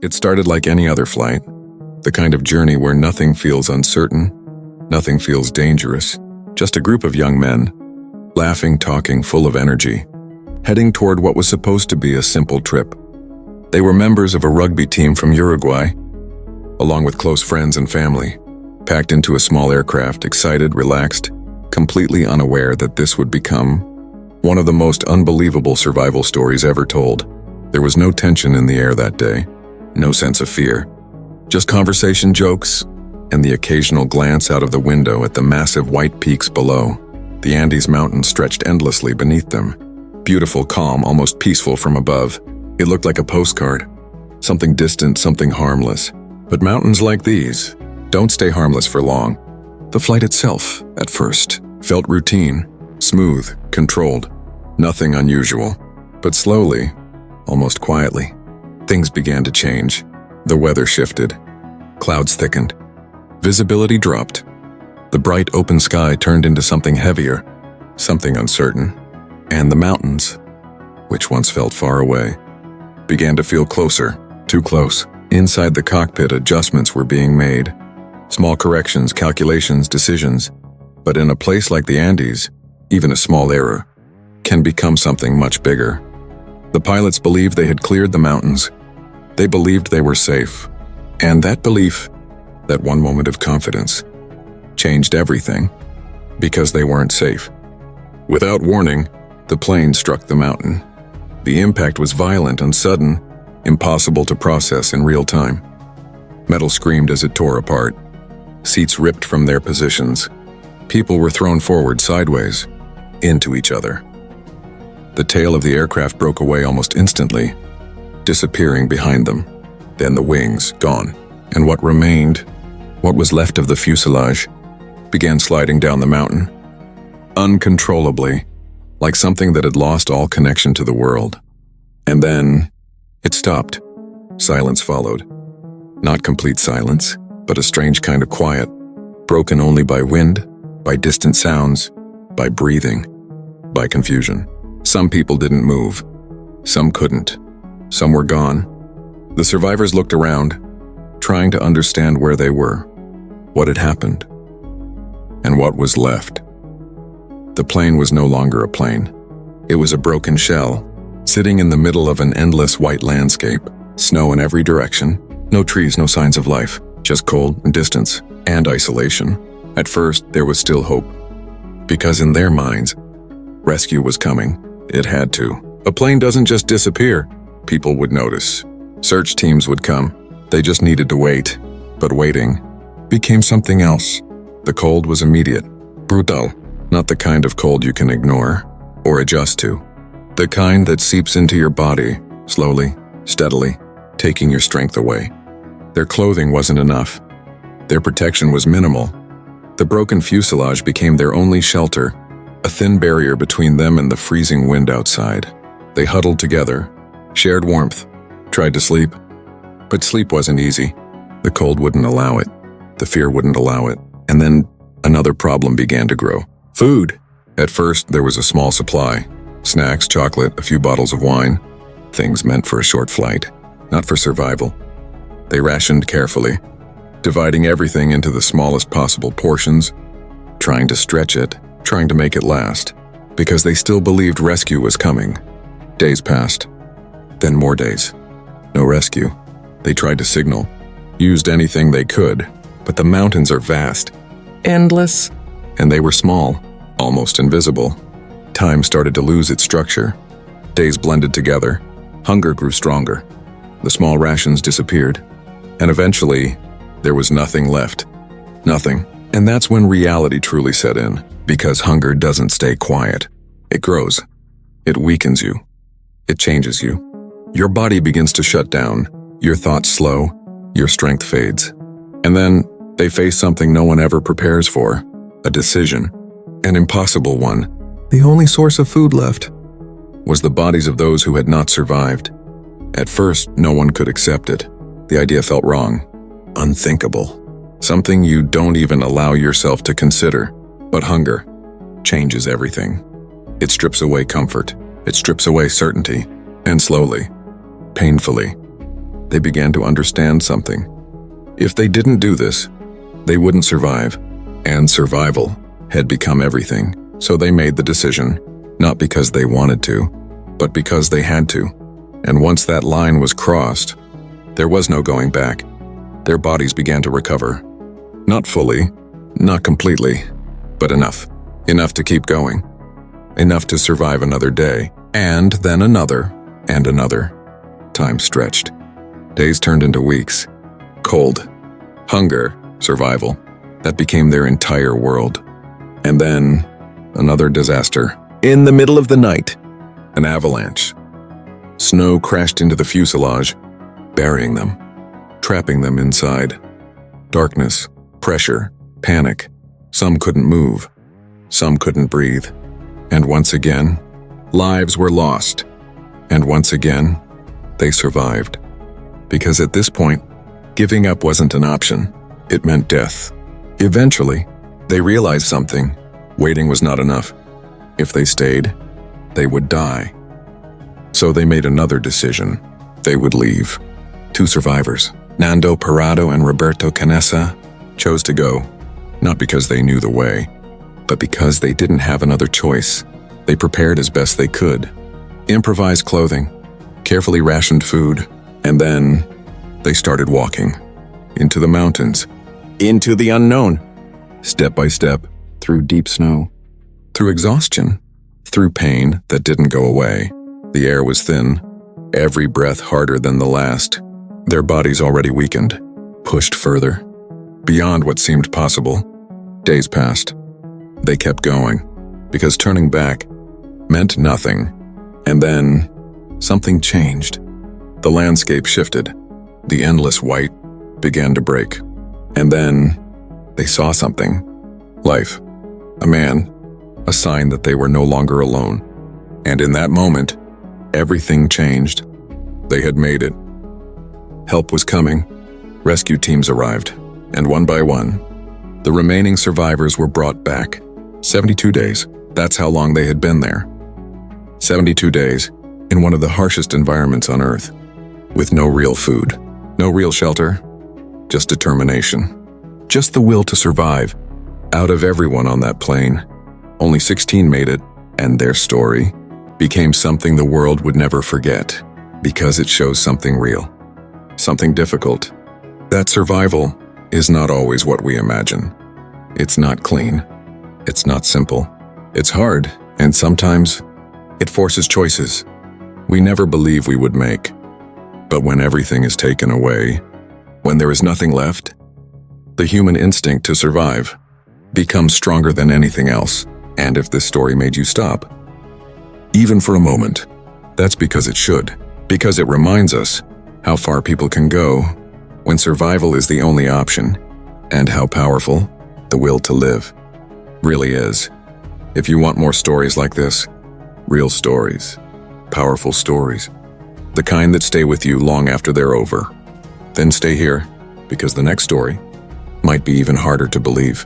It started like any other flight, the kind of journey where nothing feels uncertain, nothing feels dangerous, just a group of young men, laughing, talking, full of energy, heading toward what was supposed to be a simple trip. They were members of a rugby team from Uruguay, along with close friends and family, packed into a small aircraft, excited, relaxed, completely unaware that this would become one of the most unbelievable survival stories ever told. There was no tension in the air that day, no sense of fear, just conversation, jokes, and the occasional glance out of the window at the massive white peaks below. The Andes Mountains stretched endlessly beneath them, beautiful, calm, almost peaceful from above. It looked like a postcard, something distant, something harmless. But mountains like these don't stay harmless for long. The flight itself, at first, felt routine, smooth, controlled, nothing unusual. But slowly, almost quietly, things began to change. The weather shifted. Clouds thickened. Visibility dropped. The bright open sky turned into something heavier, something uncertain. And the mountains, which once felt far away, began to feel closer, too close. Inside the cockpit, adjustments were being made. Small corrections, calculations, decisions. But in a place like the Andes, even a small error can become something much bigger. The pilots believed they had cleared the mountains. They believed they were safe. And that belief, that one moment of confidence, changed everything, because they weren't safe. Without warning, the plane struck the mountain. The impact was violent and sudden, impossible to process in real time. Metal screamed as it tore apart. Seats ripped from their positions. People were thrown forward sideways, into each other. The tail of the aircraft broke away almost instantly, disappearing behind them. Then the wings, gone. And what remained, what was left of the fuselage, began sliding down the mountain, uncontrollably, like something that had lost all connection to the world. And then it stopped. Silence followed. Not complete silence, but a strange kind of quiet, broken only by wind, by distant sounds, by breathing, by confusion. Some people didn't move. Some couldn't. Some were gone. The survivors looked around, trying to understand where they were, what had happened, and what was left. The plane was no longer a plane. It was a broken shell, sitting in the middle of an endless white landscape, snow in every direction, no trees, no signs of life, just cold and distance and isolation. At first, there was still hope, because in their minds, rescue was coming. It had to. A plane doesn't just disappear. People would notice. Search teams would come. They just needed to wait. But waiting became something else. The cold was immediate, brutal, not the kind of cold you can ignore or adjust to. The kind that seeps into your body, slowly, steadily, taking your strength away. Their clothing wasn't enough. Their protection was minimal. The broken fuselage became their only shelter, a thin barrier between them and the freezing wind outside. They huddled together, shared warmth, tried to sleep. But sleep wasn't easy. The cold wouldn't allow it. The fear wouldn't allow it. And then another problem began to grow. Food. At first, there was a small supply. Snacks, chocolate, a few bottles of wine. Things meant for a short flight, not for survival. They rationed carefully, dividing everything into the smallest possible portions, trying to stretch it, trying to make it last, because they still believed rescue was coming. Days passed, then more days. No rescue. They tried to signal, used anything they could, but the mountains are vast, endless, and they were small, almost invisible. Time started to lose its structure. Days blended together. Hunger grew stronger. The small rations disappeared. And eventually, there was nothing left. Nothing. And that's when reality truly set in, because hunger doesn't stay quiet. It grows. It weakens you. It changes you. Your body begins to shut down. Your thoughts slow. Your strength fades. And then they face something no one ever prepares for. A decision. An impossible one. The only source of food left was the bodies of those who had not survived. At first, no one could accept it. The idea felt wrong. Unthinkable. Something you don't even allow yourself to consider. But hunger changes everything. It strips away comfort. It strips away certainty. And slowly, painfully, they began to understand something. If they didn't do this, they wouldn't survive, and survival had become everything. So they made the decision, not because they wanted to, but because they had to. And once that line was crossed, there was no going back. Their bodies began to recover. Not fully, not completely, but enough. Enough to keep going. Enough to survive another day, and then another, and another. Time stretched. Days turned into weeks. Cold, hunger, survival. That became their entire world. And then, another disaster. In the middle of the night, an avalanche. Snow crashed into the fuselage, burying them, trapping them inside. Darkness, pressure, panic. Some couldn't move. Some couldn't breathe. And once again, lives were lost. And once again, they survived. Because at this point, giving up wasn't an option. It meant death. Eventually, they realized something. Waiting was not enough. If they stayed, they would die. So they made another decision. They would leave. Two survivors, Nando Parado and Roberto Canessa, chose to go, not because they knew the way, but because they didn't have another choice. They prepared as best they could. Improvised clothing, carefully rationed food, and then they started walking. Into the mountains. Into the unknown. Step by step, through deep snow. Through exhaustion. Through pain that didn't go away. The air was thin, every breath harder than the last. Their bodies already weakened, pushed further, beyond what seemed possible. Days passed. They kept going, because turning back meant nothing. And then, something changed. The landscape shifted. The endless white began to break. And then, they saw something. Life. A man. A sign that they were no longer alone. And in that moment, everything changed. They had made it. Help was coming. Rescue teams arrived. And one by one, the remaining survivors were brought back. 72 days. That's how long they had been there. 72 days in one of the harshest environments on Earth. With no real food. No real shelter. Just determination. Just the will to survive. Out of everyone on that plane, only 16 made it, and their story became something the world would never forget, because it shows something real, something difficult. That survival is not always what we imagine. It's not clean. It's not simple. It's hard, and sometimes it forces choices we never believed we would make. But when everything is taken away, when there is nothing left, the human instinct to survive becomes stronger than anything else. And if this story made you stop, even for a moment, that's because it should. Because it reminds us how far people can go when survival is the only option, and how powerful the will to live really is. If you want more stories like this, real stories, powerful stories, the kind that stay with you long after they're over, then stay here, because the next story might be even harder to believe.